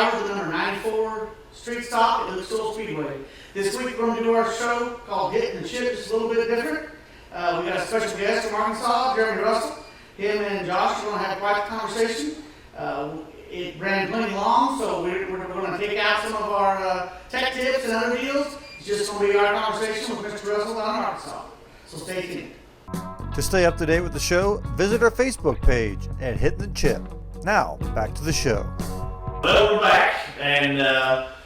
driver, the number 94 street stock at Lucas Oil Speedway. This week we're going to do our show called Hitting the Chip, just a little bit different. We got a special guest from Arkansas, Jermey Russell. Him and Josh are going to have quite the conversation. It ran plenty long, so we're going to take out some of our tech tips and other deals. It's just going to be our conversation with Mr. Russell down in Arkansas. So stay tuned. To stay up to date with the show, visit our Facebook page at Hitting the Chip. Now, back to the show. Well, we're back, and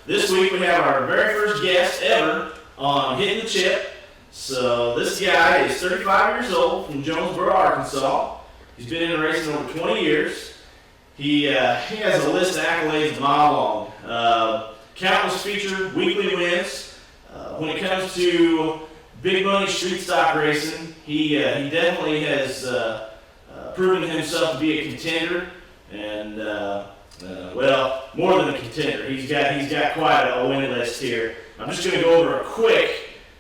this week we have our very first guest ever on Hitting the Chip. So this guy is 35 years old from Jonesboro, Arkansas. He's been in racing over 20 years. He has a list of accolades a mile long. Countless featured weekly wins. When it comes to big money street stock racing, he definitely has proven himself to be a contender, and well, more than a contender. He's got quite a win list here. I'm just going to go over a quick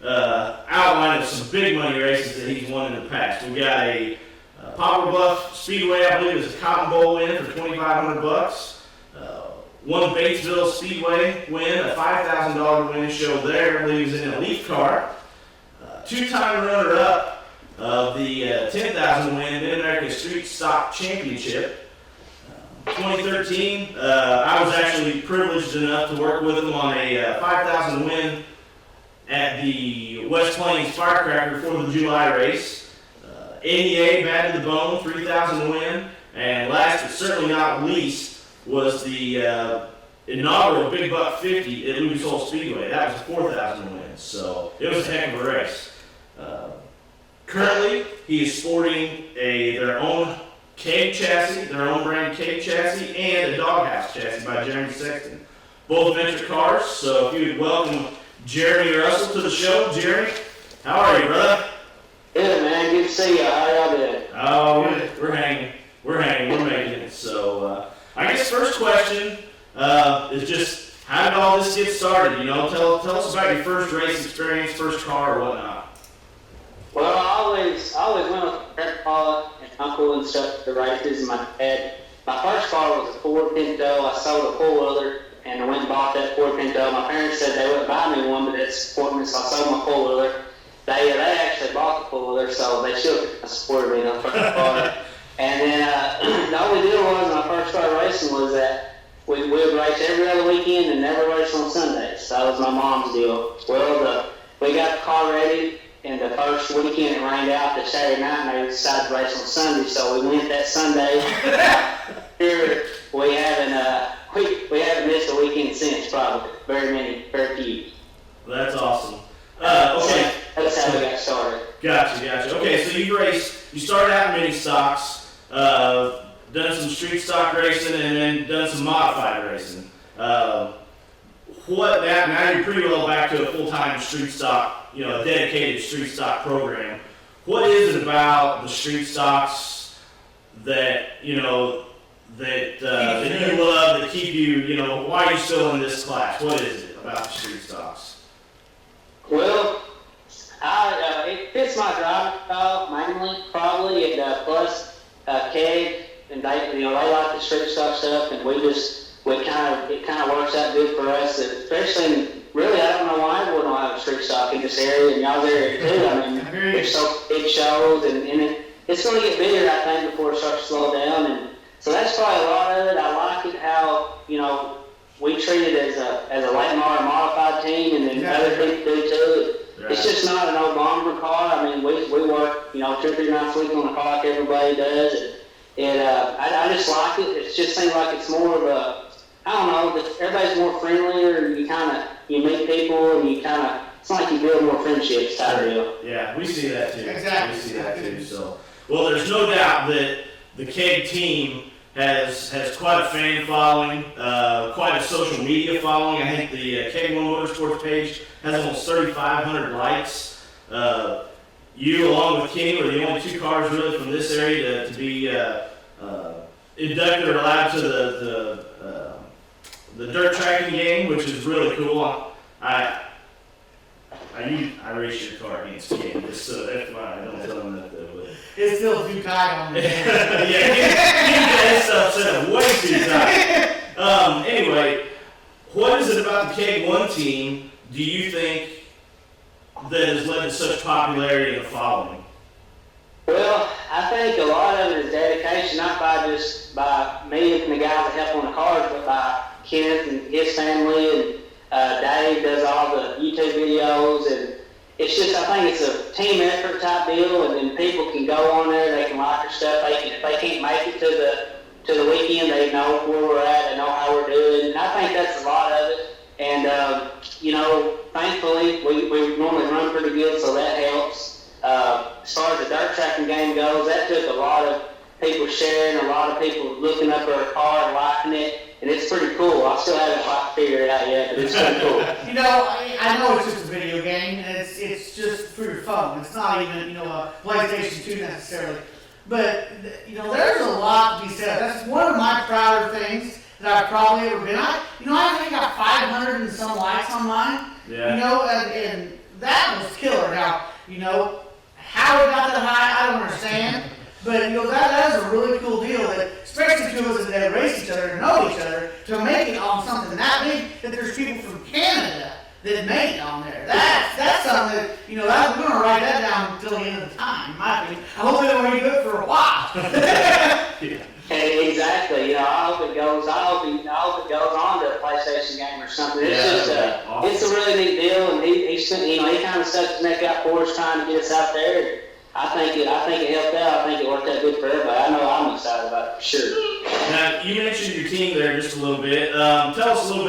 outline of some big money races that he's won in the past. We got a Poplar Bluff Speedway, I believe, is a Cotton Bowl win for $2,500. One Batesville Speedway win, a $5,000 win show there. I believe he's in a Leaf car. Two-time runner-up of the 10,000 win Mid-America Street Stock Championship. 2013, I was actually privileged enough to work with him on a 5,000 win at the West Plains Firecracker 4th of July race. NEA batted the bone, 3,000 win, and last but certainly not least was the inaugural Big Buck 50 at Lucas Oil Speedway. That was a 4,000 win, so it was a heck of a race. Currently, he is sporting their own KEG chassis, their own brand KEG chassis, and a Doghouse chassis by Jermey Sexton. Both venture cars, so if you would welcome Jermey Russell to the show. Jermey, how are you, brother? Good, man. Good to see you. How y'all doing? Oh, we're hanging. We're making it. So, I guess first question is just, how did all this get started? You know, tell us about your first race experience, first car, or whatnot. Well, I always went with my grandpa and uncle and stuff to the races, and my dad. My first car was a Ford Pinto. I sold a four-wheeler and I went and bought that Ford Pinto. My parents said they wouldn't buy me one, but they'd support me, so I sold my four-wheeler. They actually bought the four-wheeler, so they still supported me on the first car. And then the only deal was when I first started racing was that we would race every other weekend and never race on Sundays. That was my mom's deal. Well, we got the car ready, and the first weekend it rained out the Saturday night, and they decided to race on Sunday, so we went that Sunday. Here we haven't missed a weekend since, probably. Very few. Well, that's awesome. Okay. That's how we got started. Gotcha. Okay, so you started out in mini stocks, done some street stock racing, and then done some modified racing. Now you're pretty well back to a full-time street stock, a dedicated street stock program. What is it about the street stocks that you love, that keep you, why are you still in this class? What is it about the street stocks? Well, it fits my driving style mainly, probably, and plus KEG, and they like the street stock stuff, and it kind of works out good for us. Especially, really, I don't know why everyone don't have a street stock in this area, and y'all's area too. I mean, there's so big shows, and it's going to get bigger, I think, before it starts to slow down, and so that's probably a lot of it. I like it how we treat it as a late model modified team, and then other people do too. Right. It's just not an old bomber car. I mean, we work 2 or 3 nights a week on the car like everybody does, and I just like it. It just seems like it's more of a, I don't know, everybody's more friendlier, and you meet people, and it's like you build more friendships type of deal. Yeah, we see that too. Exactly. We see that too. So, well, there's no doubt that the KEG team has quite a fan following, quite a social media following. I think the KEG-1 Motorsports page has almost 3,500 likes. You, along with Kenny, were the only 2 cars really from this area to be inducted or allowed to the dirt tracking game, which is really cool. I race your car against Kenny, just so that's why I don't tell him that. It's still too tight on me. Yeah, get that stuff set up way too tight. Anyway, about the KEG-1 team do you think that has led to such popularity in the following? Well, I think a lot of it is dedication, not by me and the guys that help on the cards, but by Kenneth and his family, and Dave does all the YouTube videos, and it's just, I think it's a team effort type deal, and then people can go on there, they can like our stuff, if they can't make it to the weekend, they know where we're at, they know how we're doing, and I think that's a lot of it. And, thankfully, we normally run pretty good, so that helps. As far as the dirt tracking game goes, that took a lot of people sharing, a lot of people looking up our car and liking it, and it's pretty cool. I still haven't quite figured it out yet, but it's pretty cool. I know it's just a video game, and it's just for your phone. It's not even, a PlayStation 2 necessarily. But, there's a lot to be said. That's one of my prouder things that I've probably ever been. I think I got 500 and some likes on mine. Yeah. And that was killer. Now, how it got that high, I don't understand. But, that is a really cool deal, that especially two of us that race each other and know each other, to make it on something that big, that there's people from Canada that made it on there. That's something that, we're going to write that down until the end of the time, in my opinion. I hope it'll be good for a while. Yeah. Hey, exactly. I hope it goes on to a PlayStation game or something. It's awesome. It's a really neat deal, and he kind of stuck his neck out for us trying to get us out there. I think it helped out. I think it worked out good for everybody. I know I'm excited about it for sure. Now, you mentioned your team there just a little bit. Tell us a little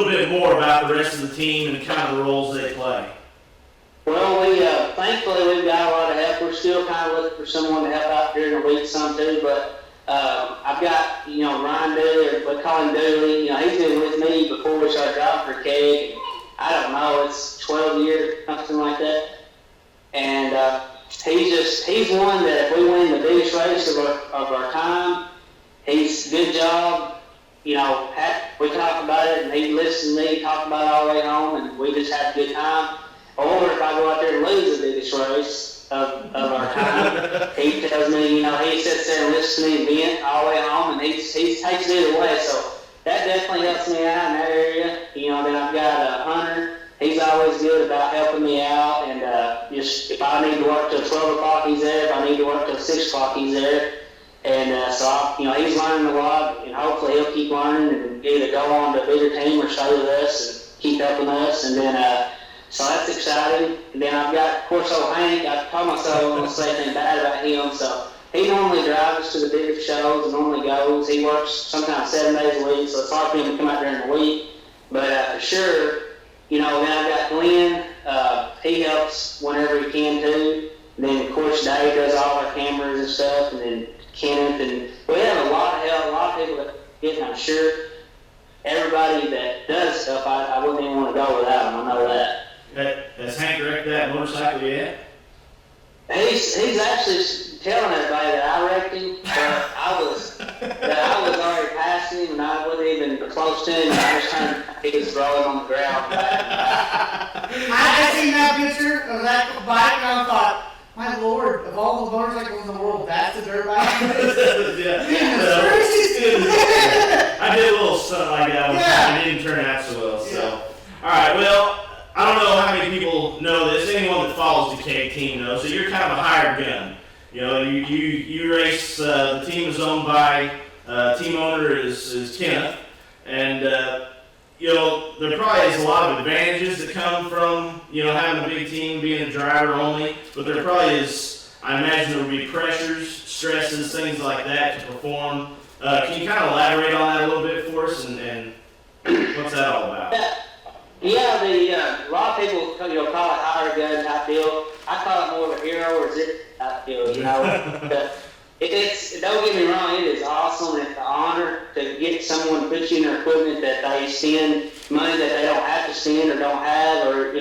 bit more about the rest of the team and kind of the roles they play. Well, thankfully we've got a lot of help. We're still kind of looking for someone to help out during the week some too, but I've got, Ryan Dooley, or we call him Dooley. He's been with me before we started driving for KEG. I don't know, it's 12 years, something like that. And he's one that if we win the biggest race of our time, he's good job. We talk about it, and he listens to me talk about it all the way home, and we just have a good time. Or if I go out there and lose the biggest race of our time, he tells me, he sits there and listens to me vent all the way home, and he takes it either way. So that definitely helps me out in that area. Then I've got Hunter. He's always good about helping me out, and just if I need to work till 12 o'clock, he's there. If I need to work till 6 o'clock, he's there. And so he's learning a lot, and hopefully he'll keep learning and either go on to a bigger team or stay with us and keep helping us. And then so that's exciting. And then I've got, of course, old Hank. I told myself I wasn't going to say anything bad about him. So he normally drives us to the bigger shows and normally goes. He works sometimes 7 days a week, so it's hard for him to come out during the week. But for sure, then I've got Glenn. He helps whenever he can too. And then, of course, Dave does all our cameras and stuff. And then Kenneth. And we have a lot of help, a lot of people that get, and I'm sure everybody that does stuff, I wouldn't even want to go without them. I know that. Has Hank wrecked that motorcycle yet? He's actually telling everybody that I wrecked him, but I was already past him, and I wasn't even close to him. I was trying to, he was rolling on the ground. I seen that picture of that bike, and I thought, my Lord, of all the motorcycles in the world, that's a dirt bike? Yeah. I did a little stuff like that one time. It didn't turn out so well. So, all right, well, I don't know how many people know this. Anyone that follows the KEG team knows that you're kind of a hired gun. You race. The team is owned by team owner is Kenneth, and there probably is a lot of advantages that come from having a big team, being a driver only. But there probably is. I imagine there will be pressures, stresses, things like that to perform. Can you kind of elaborate on that a little bit for us, and what's that all about? Yeah, a lot of people call it higher gun type deal. I call it more of a hero or zip type deal. Don't get me wrong, it is awesome and it's an honor to get someone to put you in their equipment that they spend money that they don't have to spend or don't have, or to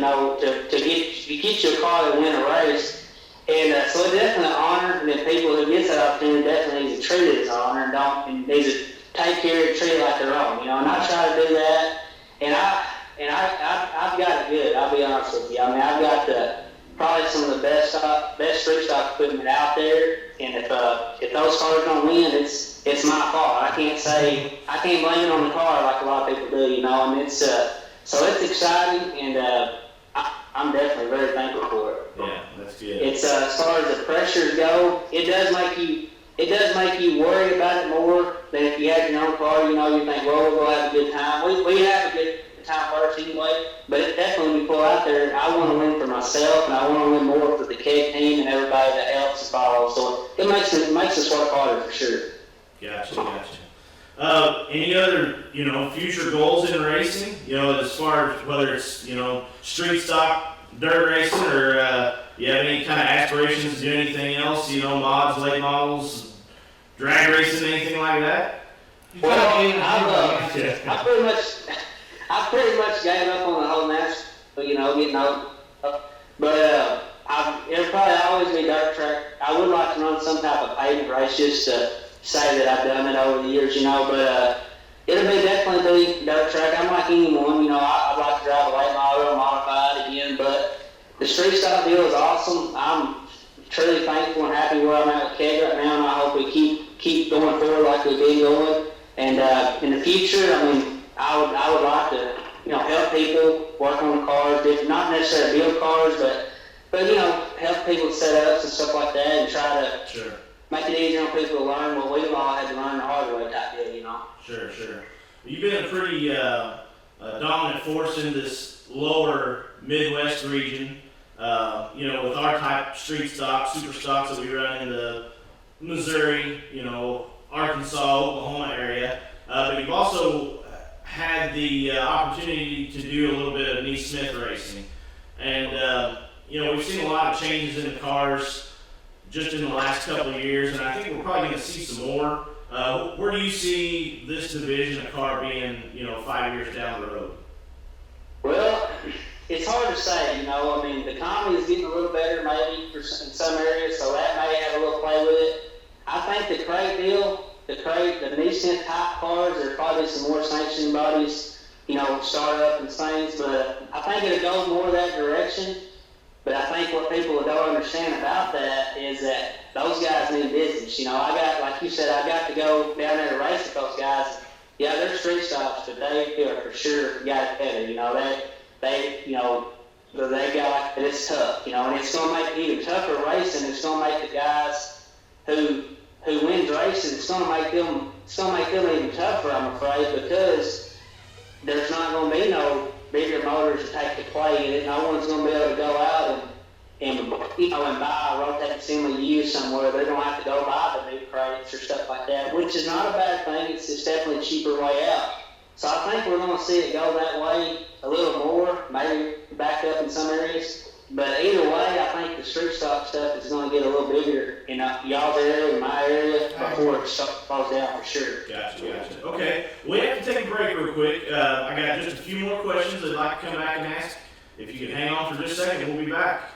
get you a car that win a race. And so it's definitely an honor, and then people who get that opportunity definitely need to treat it as an honor and need to take care of it, treat it like their own. And I try to do that, and I've got it good. I'll be honest with you. I mean, I've got probably some of the best street stock equipment out there. And if those cars don't win, it's my fault. I can't blame it on the car like a lot of people do, you know. And it's so it's exciting, and I'm definitely very thankful for it. Yeah, that's good. It's as far as the pressures go, it does make you worry about it more than if you had your own car. You know, you think, well, we'll go have a good time. We have a good time first anyway, but it definitely, when you pull out there, I want to win for myself, and I want to win more for the KEG team and everybody that helps us follow. So it makes us work harder for sure. Gotcha. Any other, future goals in racing? As far as whether it's, street stock, dirt racing, or you have any kind of aspirations to do anything else? Mods, late models, drag racing, anything like that? Well, I pretty much gave up on the whole NASCAR, getting old. But it'll probably always be dirt track. I would like to run some type of pavement race just to say that I've done it over the years, but it'll be definitely be dirt track. I'm like anyone, I'd like to drive a late model or modified again, but the street stock deal is awesome. I'm truly thankful and happy where I'm at with KEG right now, and I hope we keep going forward like we've been going. And in the future, I would like to, help people work on the cars, not necessarily build cars, but help people set ups and stuff like that, and try to make it easier on people to learn what we've all had to learn the hard way type deal, Sure. You've been a pretty dominant force in this lower Midwest region. With our type street stock, super stocks that we run in the Missouri, Arkansas, Oklahoma area. But you've also had the opportunity to do a little bit of Knee Smith racing. And, we've seen a lot of changes in the cars just in the last couple of years, and I think we're probably going to see some more. Where do you see this division of car being, 5 years down the road? Well, it's hard to say, the economy is getting a little better maybe in some areas, so that may have a little play with it. I think the crate deal, the Nissan type cars, there's probably some more sanctioning bodies, start up and things, but I think it'll go more that direction. But I think what people don't understand about that is that those guys need business. Like you said, I got to go down there to race with those guys. Yeah, they're street stops, but they are for sure got it better. They got it's tough, and it's going to make it even tougher racing. It's going to make the guys who wins races, it's going to make them even tougher, I'm afraid, because there's not going to be no bigger motors to take the play in it. No one's going to be able to go out and buy a rotating assembly used somewhere. They're going to have to go buy the new crates or stuff like that, which is not a bad thing. It's just definitely a cheaper way out. So I think we're going to see it go that way a little more, maybe back up in some areas. But either way, I think the street stock stuff is going to get a little bigger in y'all's area, in my area, before it falls down for sure. Gotcha. Okay, we have to take a break real quick. I got just a few more questions I'd like to come back and ask. If you could hang on for just a second, we'll be back.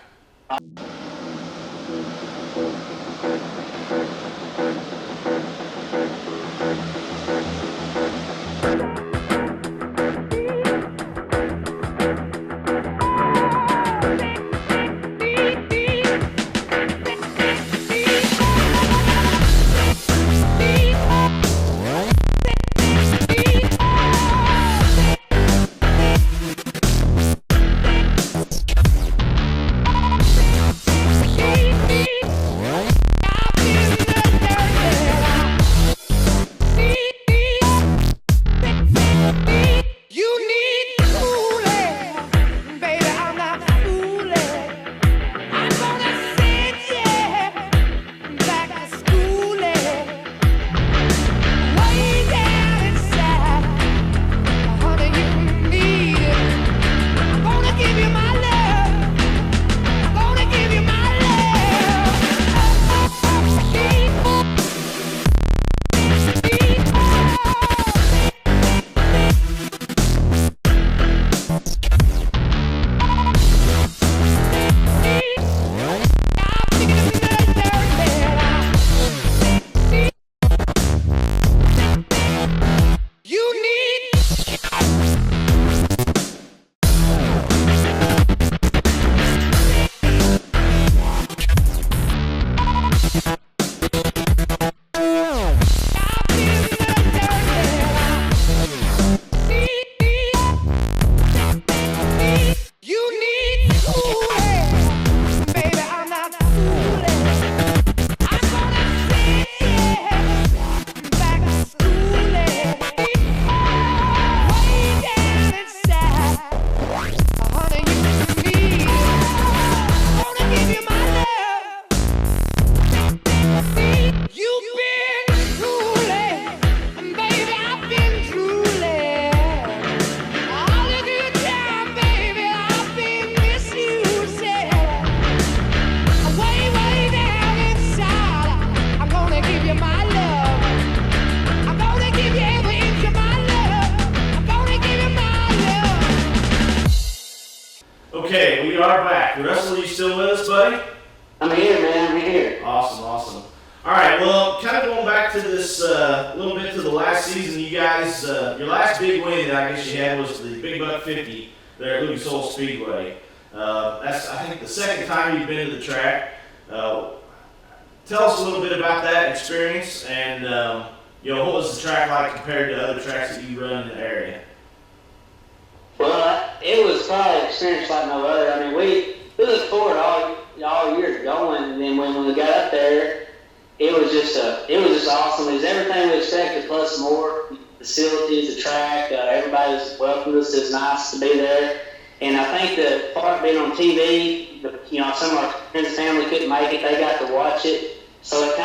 we are back. Russell, you still with us, buddy? I'm here, man. I'm here. Awesome. All right, well, kind of going back to this little bit to the last season, you guys, your last big win that I guess you had was the Big Buck 50 there at Lucas Oil Speedway. That's, I think, the second time you've been to the track. Tell us a little bit about that experience and, what was the track like compared to other tracks that you run in the area? Well, it was probably an experience like no other. I mean, we looked forward all year to going, and then when we got up there, it was just awesome. It was everything we expected plus more. Facilities, the track, everybody was welcomed us. It was nice to be there. And I think the part of being on TV, some of our friends and family couldn't make it. They got to watch it. So it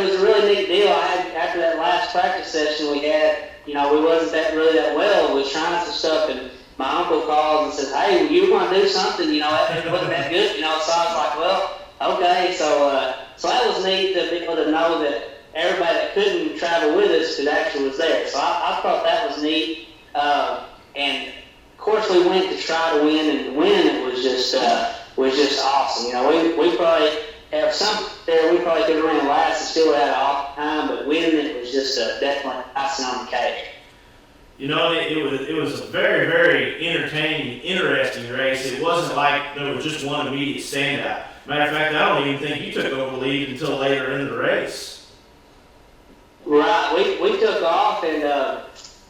was a really neat deal. After that last practice session we had, we wasn't really that well. We was trying some stuff, and my uncle calls and says, "Hey, you want to do something? It wasn't that good." So I was like, "Well, okay." So that was neat to be able to know that everybody that couldn't travel with us could actually was there. So I thought that was neat. And of course we went to try to win, and winning it was just awesome. We probably have some there we probably could have ran last and still had an off time, but winning it was just definitely icing on the cake. It was a very, very entertaining, interesting race. It wasn't like there was just one immediate standout. Matter of fact, I don't even think you took over the lead until later in the race. Right, we took off, and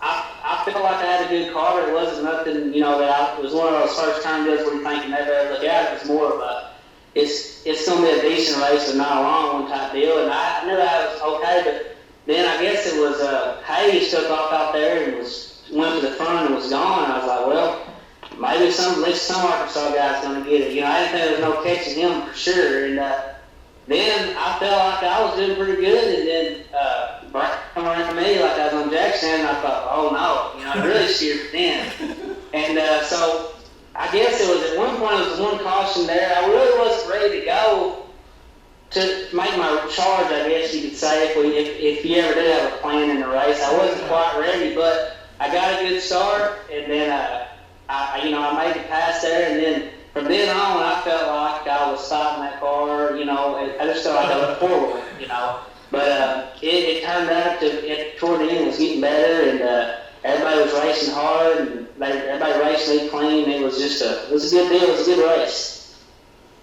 I felt like I had a good car, but it wasn't nothing, it was one of those first time deals where you're thinking they better look out. It was more of it's going to be a decent race, but not a long one type deal, and I knew I was okay, but then I guess it was Hayes took off out there and went to the front and was gone, and I was like, well, maybe at least some Arkansas guy's going to get it. I didn't think there was no catching him for sure, and then I felt like I was doing pretty good, and then Brian come around to me like I was on Jackson, and I thought, oh no, I really steered thin. And so I guess it was at one point, it was one caution there. I really wasn't ready to go to make my charge, I guess you could say, if you ever did have a plan in the race. I wasn't quite ready, but I got a good start, and then I made the pass there, and then from then on, I felt like I was stopping that car, I just felt like I looked forward, But it turned out toward the end it was getting better, and everybody was racing hard, and everybody raced me clean. It was a good deal. It was a good race.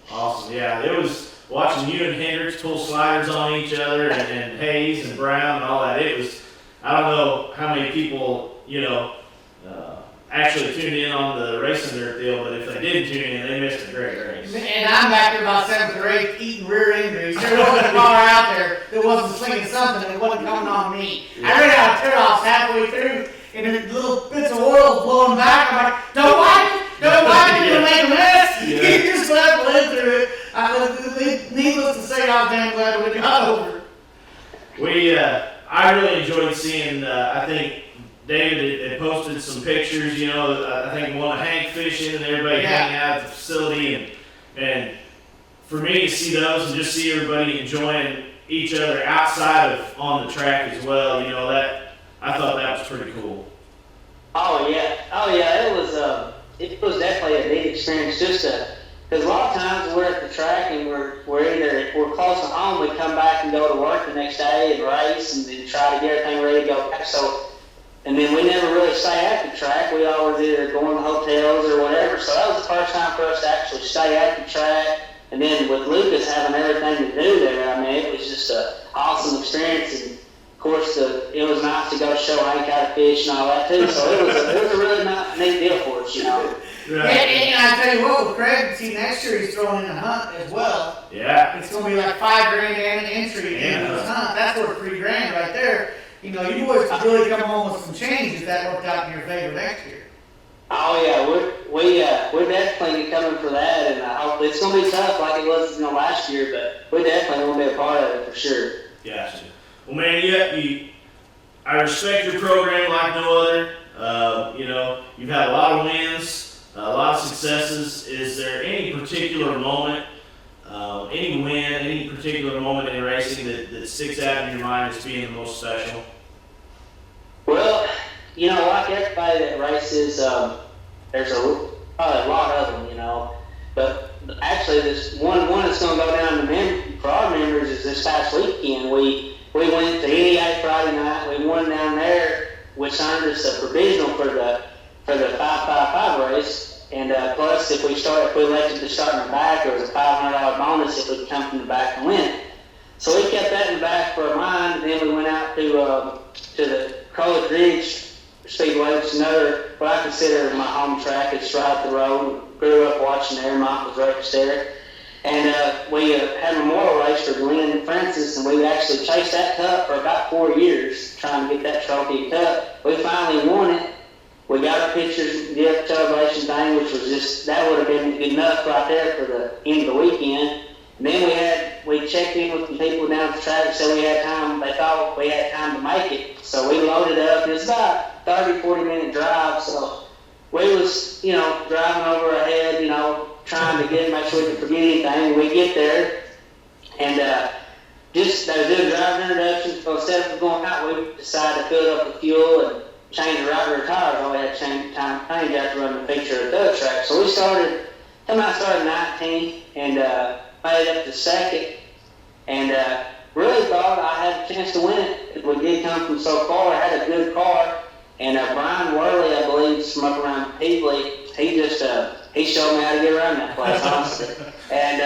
Awesome, yeah. It was watching you and Hendricks pull sliders on each other, and Hayes and Brown and all that. It was, I don't know how many people, actually tuned in on the racing dirt deal, but if they didn't tune in, they missed a great race. And I'm back there about 7th or 8th eating rear injuries. There wasn't a car out there that wasn't slinging something that wasn't coming on me. I ran out of tear-offs halfway through, and the little bits of oil blowing back. I'm like, don't wipe it, you're going to make a mess. Yeah. You just let it blend through it. Needless to say, I'm damn glad we got over it. I really enjoyed seeing, I think, David had posted some pictures, I think one of Hank fishing and everybody hanging out at the facility, and for me to see those and just see everybody enjoying each other outside of on the track as well, that I thought that was pretty cool. Oh yeah, it was definitely a neat experience because a lot of times we're at the track and we're close to home, we come back and go to work the next day and race and then try to get everything ready to go back. And then we never really stay at the track. We always either go in the hotels or whatever. So that was the first time for us to actually stay at the track. And then with Lucas having everything to do there, it was just an awesome experience. And of course, it was nice to go show Hank how to fish and all that too. So it was a really neat deal for us, Right. And I tell you what, with Craig, next year he's throwing in a hunt as well. Yeah. It's going to be like $5,000 and an entry into his hunt. That's worth $3,000 right there. You boys could really come home with some change if that worked out in your favor next year. Oh yeah, we're definitely coming for that, and I hope it's going to be tough like it was last year, but we definitely want to be a part of it for sure. Gotcha. Well, man, I respect your program like no other. You've had a lot of wins, a lot of successes. Is there any particular moment, any win, any particular moment in racing that sticks out in your mind as being the most special? Well, like everybody that races, there's a probably a lot of them, you know. But actually, this one that's going to go down for our members is this past weekend. We went to NEA Friday night. We won down there, which earned us a provisional for the 555 race. And plus, if we elected to start in the back, there was a $500 bonus if we could come from the back and win. So we kept that in the back for a mind, and then we went out to the Carroll Ridge Speedway, which is another, what I consider my home track. It's right up the road. Grew up watching there. Mike was raised there. And we had a memorial race for Glenn Francis, and we actually chased that cup for about 4 years, trying to get that trophy cup. We finally won it. We got our pictures, did a celebration thing, which was just, that would have been enough right there for the end of the weekend. And then we checked in with the people down at the track and said we had time. They thought we had time to make it. So we loaded up. It was about a 30, 40-minute drive. So we was, driving over ahead, trying to make sure we could forget anything. We get there, and they was doing a driver introduction. So instead of going out, we decided to fill up the fuel and change the right rear tires. All we had to change out to run the feature of the third track. So we started 19 and made it up to second, and really thought I had a chance to win it. We did come from so far. I had a good car, and Brian Worley, I believe, is from up around Peebly. He showed me how to get around that place, honestly. And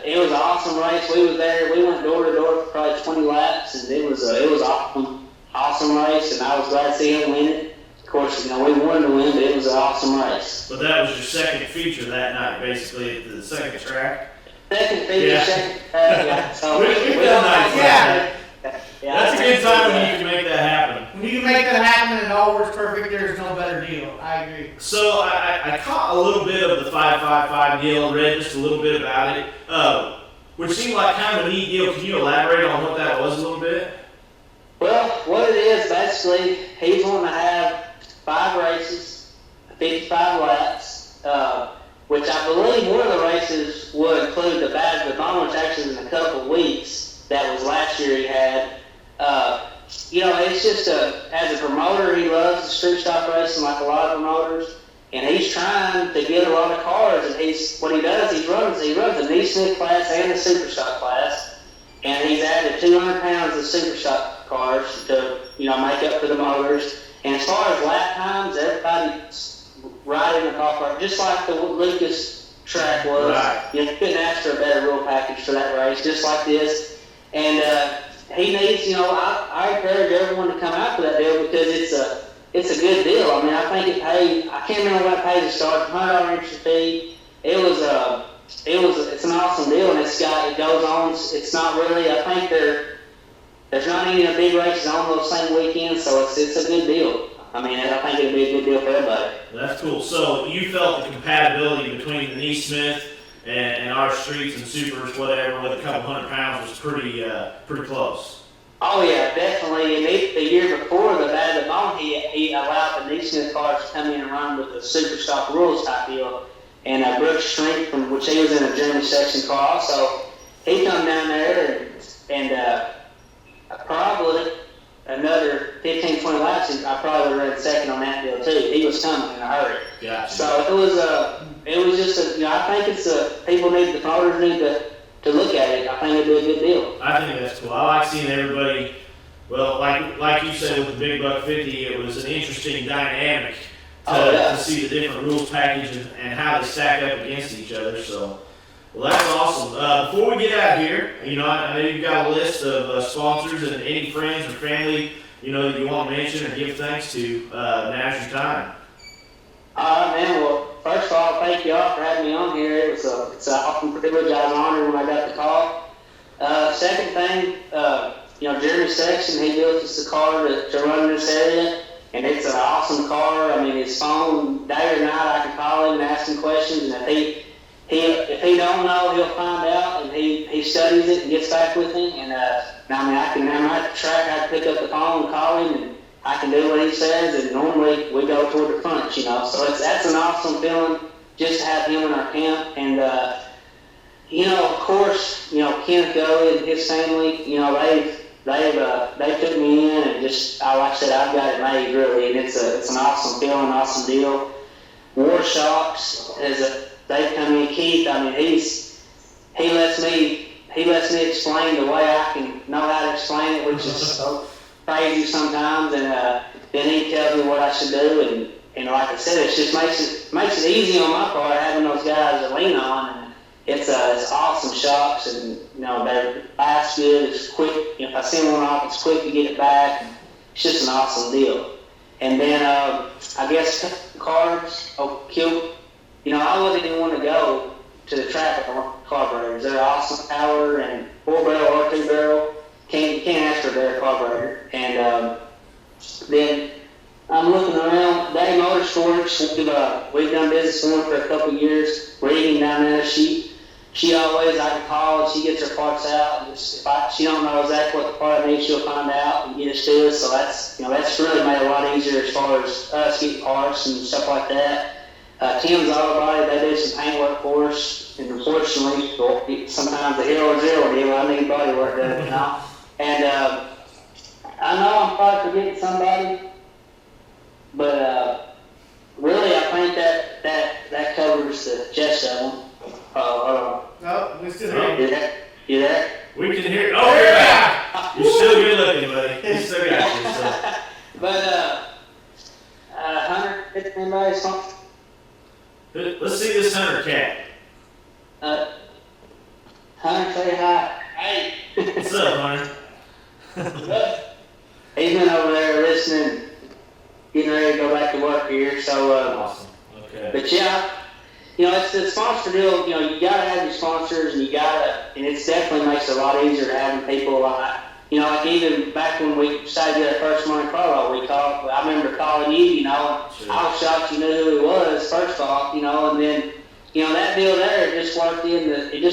it was an awesome race. We was there. We went door to door for probably 20 laps, and it was awesome race. And I was glad to see him win it. Of course, we wanted to win, but it was an awesome race. But that was your second feature that night, basically, at the second track. Second feature, second track, yeah. So we've done nice. Yeah. That's a good time when you can make that happen. When you can make that happen and it all works perfect, there's no better deal. I agree. So I caught a little bit of the 555 deal, read just a little bit about it, which seemed like kind of a neat deal. Can you elaborate on what that was a little bit? Well, what it is, basically, he's wanting to have 5 races, 55 laps, which I believe one of the races would include the Badge of the Bone, which actually is in a couple of weeks. That was last year he had. It's just as a promoter, he loves the street stock racing like a lot of promoters, and he's trying to get a lot of cars. And he runs the Neesmith class and the super stock class, and he's added 200 pounds of super stock cars to make up for the motors. And as far as lap times, everybody's riding the car just like the Lucas track was. Right. You couldn't ask for a better rule package for that race, just like this. And he needs, I encourage everyone to come out for that deal because it's a good deal. I mean, I think I can't remember what it paid to start, $100 entry fee. It's an awesome deal, and it goes on. It's not really, I think there's not any big races on those same weekends, so it's a good deal. I mean, I think it'd be a good deal for everybody. That's cool. So you felt the compatibility between the Neesmith and our streets and supers, whatever, with a couple 100 pounds was pretty close. Oh yeah, definitely. And the year before the Badge of the Bone, he allowed the Neesmith cars to come in and run with the super stock rules type deal. And Brooks Shrink, which he was in a Jermey section car also, he come down there and probably another 15, 20 laps, I probably would have ran second on that deal too. He was coming in a hurry. Gotcha. So it was just I think the promoters need to look at it. I think it'd be a good deal. I think that's cool. I like seeing everybody, well, like you said with the Big Buck 50, it was an interesting dynamic to see the different rules package and how they stack up against each other. So, well, that's awesome. Before we get out of here, I know you've got a list of sponsors and any friends or family, that you want to mention or give thanks to. Now's your time. All right, man. Well, first of all, thank you all for having me on here. It's an awesome privilege. I was honored when I got the call. Second thing, Jermey section, he built us a car to run in this area, and it's an awesome car. I mean, his phone, day or night, I can call him and ask him questions, and if he don't know, he'll find out, and he studies it and gets back with me. And I can at the track, I can pick up the phone and call him, and I can do what he says, and normally we go toward the front, So that's an awesome feeling just to have him in our camp. And of course, Kenneth Gully and his family, they took me in, and just like I said, I've got it made really, and it's an awesome feeling, awesome deal. War Shocks they come in. Keith, I mean, he lets me explain the way I can know how to explain it, which is so crazy sometimes, and then he tells me what I should do, and like I said, it just makes it easy on my part having those guys to lean on, and it's awesome shocks, and their last good, it's quick. If I send one off, it's quick to get it back. And it's just an awesome deal. And then I guess carbs, I wouldn't even want to go to the track on carburetors. They're awesome power and 4-barrel or 2-barrel. You can't ask for a better carburetor. And then I'm looking around. Day Motorsports, we've done business with them for a couple of years. We're eating down there. She always, I can call and she gets her parts out. If she don't know exactly what the part needs, she'll find out and get us to us. So that's really made it a lot easier as far as us getting parts and stuff like that. Tim's Auto Body, they do some paint work for us, and unfortunately, sometimes the hero or zero deal, I need body work done now. And I know I'm probably forgetting somebody, but really, I think that covers the gist of them. No, we still here. You there? We can hear. Oh, you're back. You're still good looking, buddy. You still got you. So. But Hunter, if anybody's something. Let's see this Hunter cat. Hunter, say hi. Hey. What's up, Hunter? He's been over there listening, getting ready to go back to work here. So, awesome. Okay. But yeah, it's the sponsor deal. You gotta have your sponsors, and and it definitely makes it a lot easier to having people like even back when we decided to get our first morning car, I remember calling you, Sure. I was shocked you knew who he was, first off, and then, that deal there, it just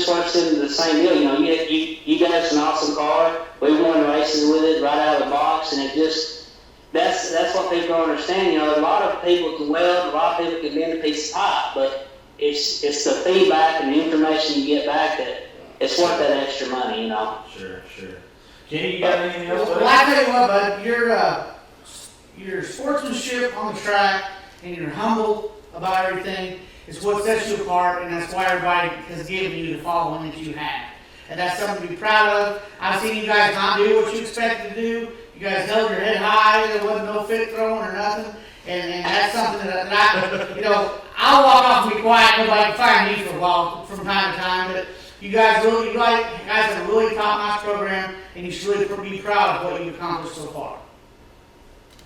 works into the same deal. You got us an awesome car. We won races with it right out of the box, and it just, that's what people don't understand. A lot of people can weld, a lot of people can bend a piece of pipe, but it's the feedback and the information you get back that it's worth that extra money, Sure. Kenny, you got anything else? Well, I tell you what, bud, your sportsmanship on the track and you're humble about everything is what sets you apart, and that's why everybody has given you the following that you have. And that's something to be proud of. I've seen you guys not do what you expected to do. You guys held your head high. There wasn't no fit thrown or nothing. And that's something that I'll walk off and be quiet. Nobody can find me for a while from time to time. But you guys have a really top-notch program, and you should really be proud of what you've accomplished so far.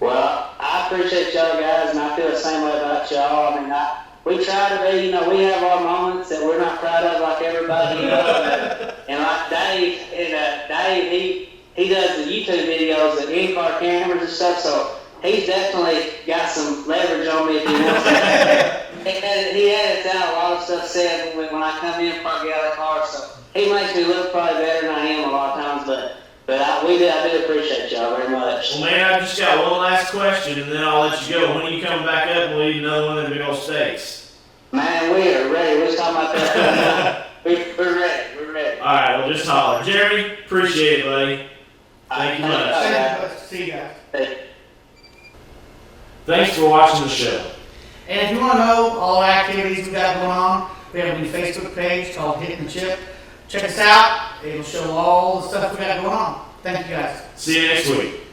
Well, I appreciate y'all guys, and I feel the same way about y'all. I mean, we try to be, we have our moments that we're not proud of like everybody, and like Dave, he does the YouTube videos, the in-car cameras and stuff, so he's definitely got some leverage on me if he wants to. He edits out a lot of stuff said when I come in and park out of the car, so he makes me look probably better than I am a lot of times, but I do appreciate y'all very much. Well, man, I just got one last question, and then I'll let you go. When are you coming back up and we'll eat another one of the big old steaks? Man, we are ready. We're talking about that. We're ready. We're ready. All right, well, just holler. Jeremy, appreciate it, buddy. Thank you much. See you guys. Thanks for watching the show. And if you want to know all the activities we got going on, we have a new Facebook page called Hitting the Chip. Check us out. It'll show all the stuff we got going on. Thank you guys. See you next week.